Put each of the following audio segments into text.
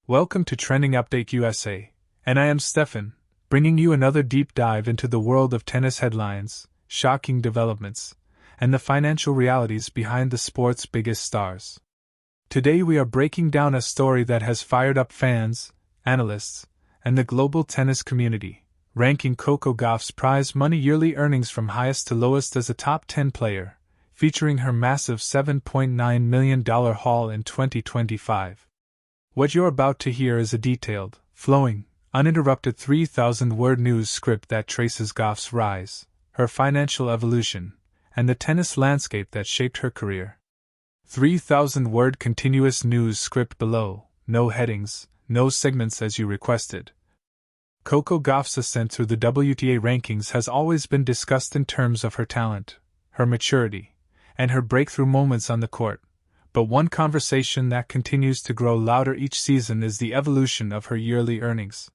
Welcome to Trending Update USA, and I am Steffan, bringing you another deep dive into the world of tennis headlines, shocking developments, and the financial realities behind the sport's biggest stars. Today we are breaking down a story that has fired up fans, analysts, and the global tennis community, ranking Coco Gauff's prize money yearly earnings from highest to lowest as a top 10 player, featuring her massive $7.9 million haul in 2025. What you're about to hear is a detailed, flowing, uninterrupted 3,000-word news script that traces Gauff's rise, her financial evolution, and the tennis landscape that shaped her career. 3,000-word continuous news script below, no headings, no segments as you requested. Coco Gauff's ascent through the WTA rankings has always been discussed in terms of her talent, her maturity, and her breakthrough moments on the court. But one conversation that continues to grow louder each season is the evolution of her yearly earnings.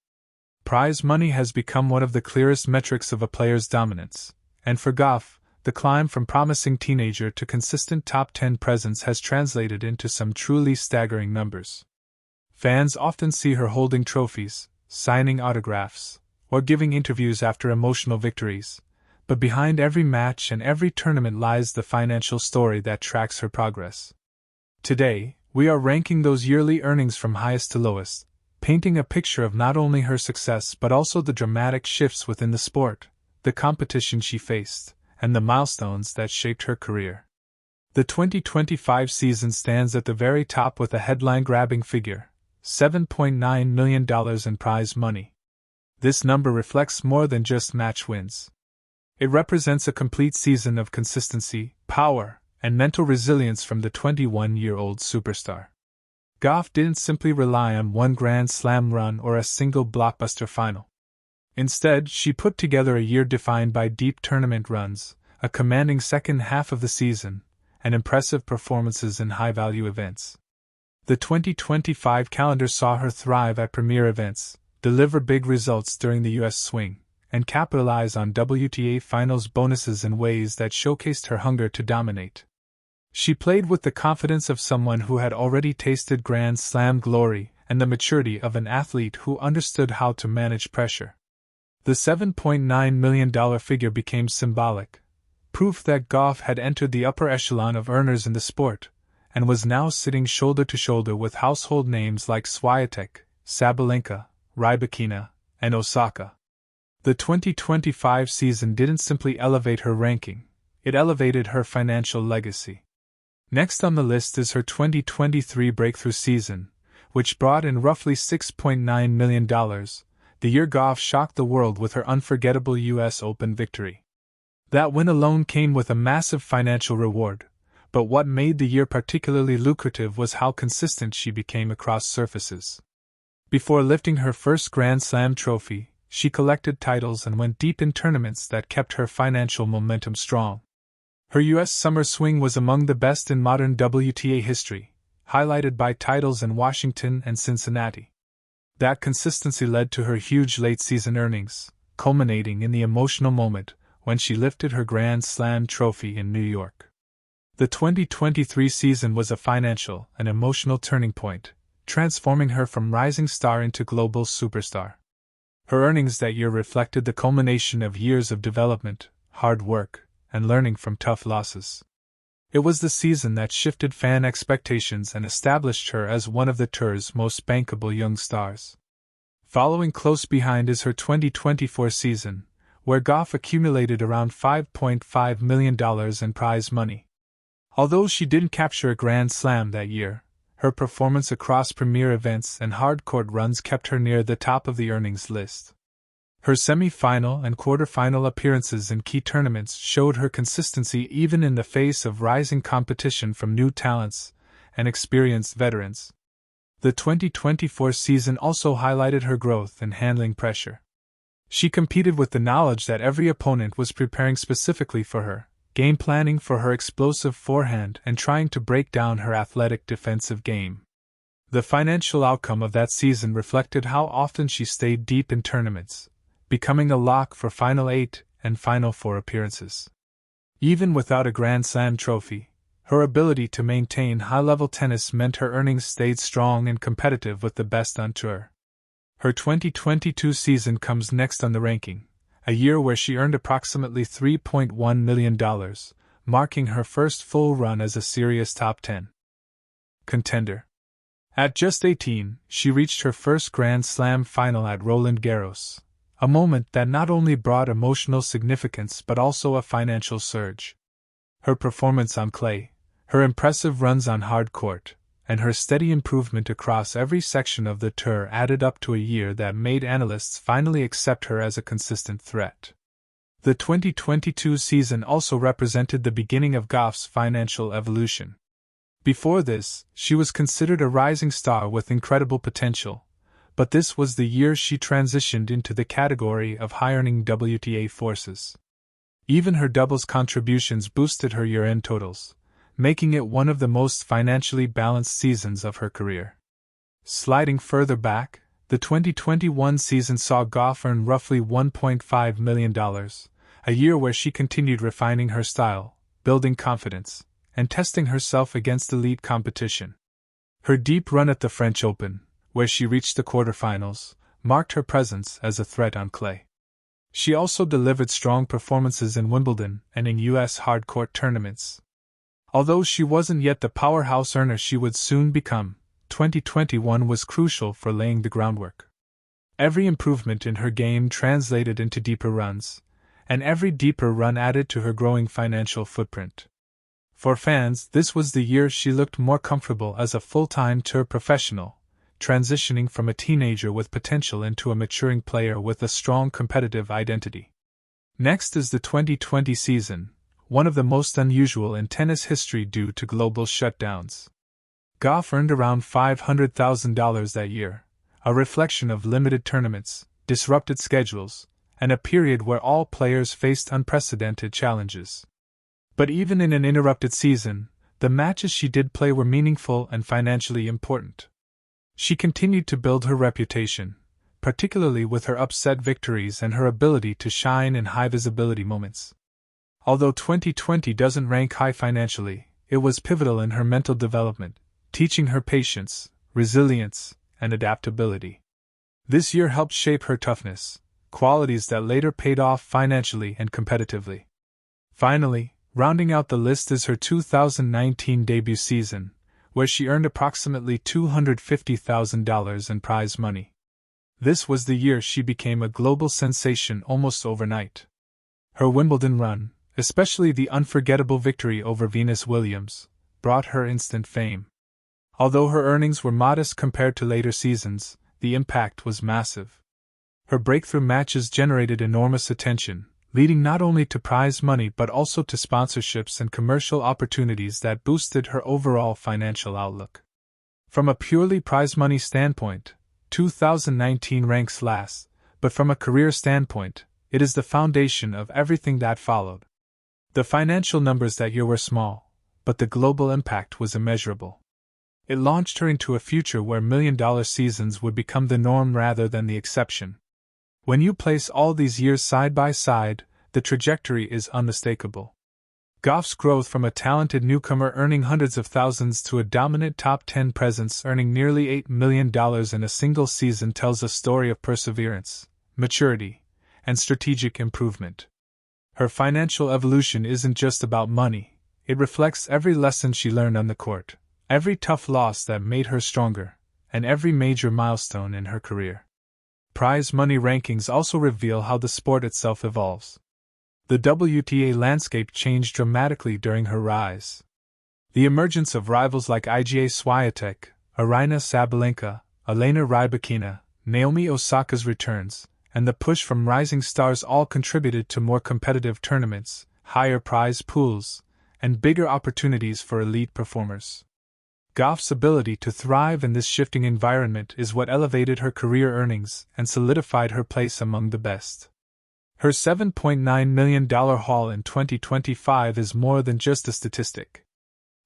Prize money has become one of the clearest metrics of a player's dominance, and for Gauff, the climb from promising teenager to consistent top 10 presence has translated into some truly staggering numbers. Fans often see her holding trophies, signing autographs, or giving interviews after emotional victories, but behind every match and every tournament lies the financial story that tracks her progress. Today, we are ranking those yearly earnings from highest to lowest, painting a picture of not only her success but also the dramatic shifts within the sport, the competition she faced, and the milestones that shaped her career. The 2025 season stands at the very top with a headline-grabbing figure, $7.9 million in prize money. This number reflects more than just match wins. It represents a complete season of consistency, power, and mental resilience from the 21-year-old superstar. Gauff didn't simply rely on one Grand Slam run or a single blockbuster final. Instead, she put together a year defined by deep tournament runs, a commanding second half of the season, and impressive performances in high-value events. The 2025 calendar saw her thrive at premier events, deliver big results during the U.S. swing, and capitalize on WTA Finals bonuses in ways that showcased her hunger to dominate. She played with the confidence of someone who had already tasted Grand Slam glory and the maturity of an athlete who understood how to manage pressure. The $7.9 million figure became symbolic, proof that Gauff had entered the upper echelon of earners in the sport, and was now sitting shoulder to shoulder with household names like Swiatek, Sabalenka, Rybakina, and Osaka. The 2025 season didn't simply elevate her ranking, it elevated her financial legacy. Next on the list is her 2023 breakthrough season, which brought in roughly $6.9 million, the year Gauff shocked the world with her unforgettable U.S. Open victory. That win alone came with a massive financial reward, but what made the year particularly lucrative was how consistent she became across surfaces. Before lifting her first Grand Slam trophy, she collected titles and went deep in tournaments that kept her financial momentum strong. Her U.S. summer swing was among the best in modern WTA history, highlighted by titles in Washington and Cincinnati. That consistency led to her huge late-season earnings, culminating in the emotional moment when she lifted her Grand Slam trophy in New York. The 2023 season was a financial and emotional turning point, transforming her from rising star into global superstar. Her earnings that year reflected the culmination of years of development, hard work, and learning from tough losses. It was the season that shifted fan expectations and established her as one of the tour's most bankable young stars. Following close behind is her 2024 season, where Gauff accumulated around $5.5 million in prize money. Although she didn't capture a Grand Slam that year, her performance across premier events and hard-court runs kept her near the top of the earnings list. Her semi-final and quarter-final appearances in key tournaments showed her consistency even in the face of rising competition from new talents and experienced veterans. The 2024 season also highlighted her growth in handling pressure. She competed with the knowledge that every opponent was preparing specifically for her, game planning for her explosive forehand and trying to break down her athletic defensive game. The financial outcome of that season reflected how often she stayed deep in tournaments, becoming a lock for Final 8 and Final 4 appearances. Even without a Grand Slam trophy, Her ability to maintain high-level tennis meant her earnings stayed strong and competitive with the best on tour. Her 2022 season comes next on the ranking, a year where she earned approximately $3.1 million, marking her first full run as a serious top-10 contender. At just 18, she reached her first Grand Slam final at Roland Garros, a moment that not only brought emotional significance but also a financial surge. Her performance on clay, her impressive runs on hard court, and her steady improvement across every section of the tour added up to a year that made analysts finally accept her as a consistent threat. The 2022 season also represented the beginning of Gauff's financial evolution. Before this, she was considered a rising star with incredible potential, but this was the year she transitioned into the category of high-earning WTA forces. Even her doubles contributions boosted her year-end totals, making it one of the most financially balanced seasons of her career. Sliding further back, the 2021 season saw Gauff earn roughly $1.5 million, a year where she continued refining her style, building confidence, and testing herself against elite competition. Her deep run at the French Open, where she reached the quarterfinals, marked her presence as a threat on clay. She also delivered strong performances in Wimbledon and in U.S. hardcourt tournaments. Although she wasn't yet the powerhouse earner she would soon become, 2021 was crucial for laying the groundwork. Every improvement in her game translated into deeper runs, and every deeper run added to her growing financial footprint. For fans, this was the year she looked more comfortable as a full-time tour professional, transitioning from a teenager with potential into a maturing player with a strong competitive identity. Next is the 2020 season, one of the most unusual in tennis history due to global shutdowns. Gauff earned around $500,000 that year, a reflection of limited tournaments, disrupted schedules, and a period where all players faced unprecedented challenges. But even in an interrupted season, the matches she did play were meaningful and financially important. She continued to build her reputation, particularly with her upset victories and her ability to shine in high-visibility moments. Although 2020 doesn't rank high financially, it was pivotal in her mental development, teaching her patience, resilience, and adaptability. This year helped shape her toughness, qualities that later paid off financially and competitively. Finally, rounding out the list is her 2019 debut season, where she earned approximately $250,000 in prize money. This was the year she became a global sensation almost overnight. Her Wimbledon run, especially the unforgettable victory over Venus Williams, brought her instant fame. Although her earnings were modest compared to later seasons, the impact was massive. Her breakthrough matches generated enormous attention, leading not only to prize money but also to sponsorships and commercial opportunities that boosted her overall financial outlook. From a purely prize money standpoint, 2019 ranks last, but from a career standpoint, it is the foundation of everything that followed. The financial numbers that year were small, but the global impact was immeasurable. It launched her into a future where million-dollar seasons would become the norm rather than the exception. When you place all these years side by side, the trajectory is unmistakable. Gauff's growth from a talented newcomer earning hundreds of thousands to a dominant top-10 presence earning nearly $8 million in a single season tells a story of perseverance, maturity, and strategic improvement. Her financial evolution isn't just about money, it reflects every lesson she learned on the court, every tough loss that made her stronger, and every major milestone in her career. Prize money rankings also reveal how the sport itself evolves. The WTA landscape changed dramatically during her rise. The emergence of rivals like Iga Swiatek, Aryna Sabalenka, Elena Rybakina, Naomi Osaka's returns, and the push from rising stars all contributed to more competitive tournaments, higher prize pools, and bigger opportunities for elite performers. Gauff's ability to thrive in this shifting environment is what elevated her career earnings and solidified her place among the best. Her $7.9 million haul in 2025 is more than just a statistic.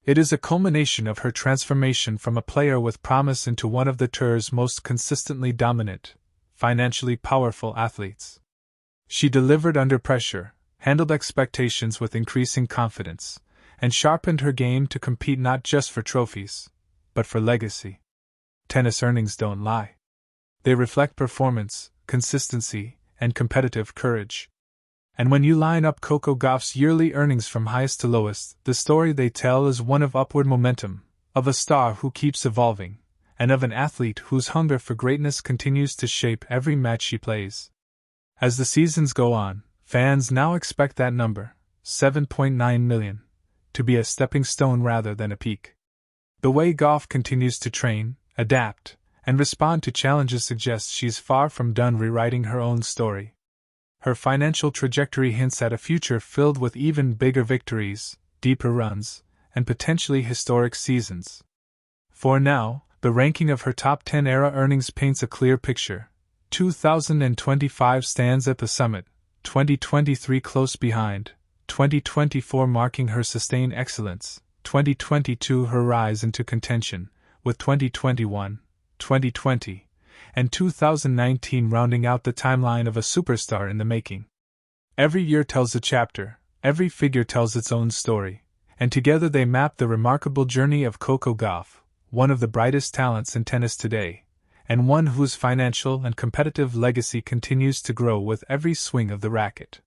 It is a culmination of her transformation from a player with promise into one of the tour's most consistently dominant, financially powerful athletes. She delivered under pressure, handled expectations with increasing confidence, and sharpened her game to compete not just for trophies, but for legacy. Tennis earnings don't lie. They reflect performance, consistency, and competitive courage. And when you line up Coco Gauff's yearly earnings from highest to lowest, the story they tell is one of upward momentum, of a star who keeps evolving, and of an athlete whose hunger for greatness continues to shape every match she plays. As the seasons go on, fans now expect that number, 7.9 million, to be a stepping stone rather than a peak. The way Gauff continues to train, adapt, and respond to challenges suggests she's far from done rewriting her own story. Her financial trajectory hints at a future filled with even bigger victories, deeper runs, and potentially historic seasons. For now, the ranking of her top 10 era earnings paints a clear picture. 2025 stands at the summit, 2023 close behind, 2024 marking her sustained excellence, 2022 her rise into contention, with 2021, 2020, and 2019 rounding out the timeline of a superstar in the making. Every year tells a chapter, every figure tells its own story, and together they map the remarkable journey of Coco Gauff, one of the brightest talents in tennis today, and one whose financial and competitive legacy continues to grow with every swing of the racket.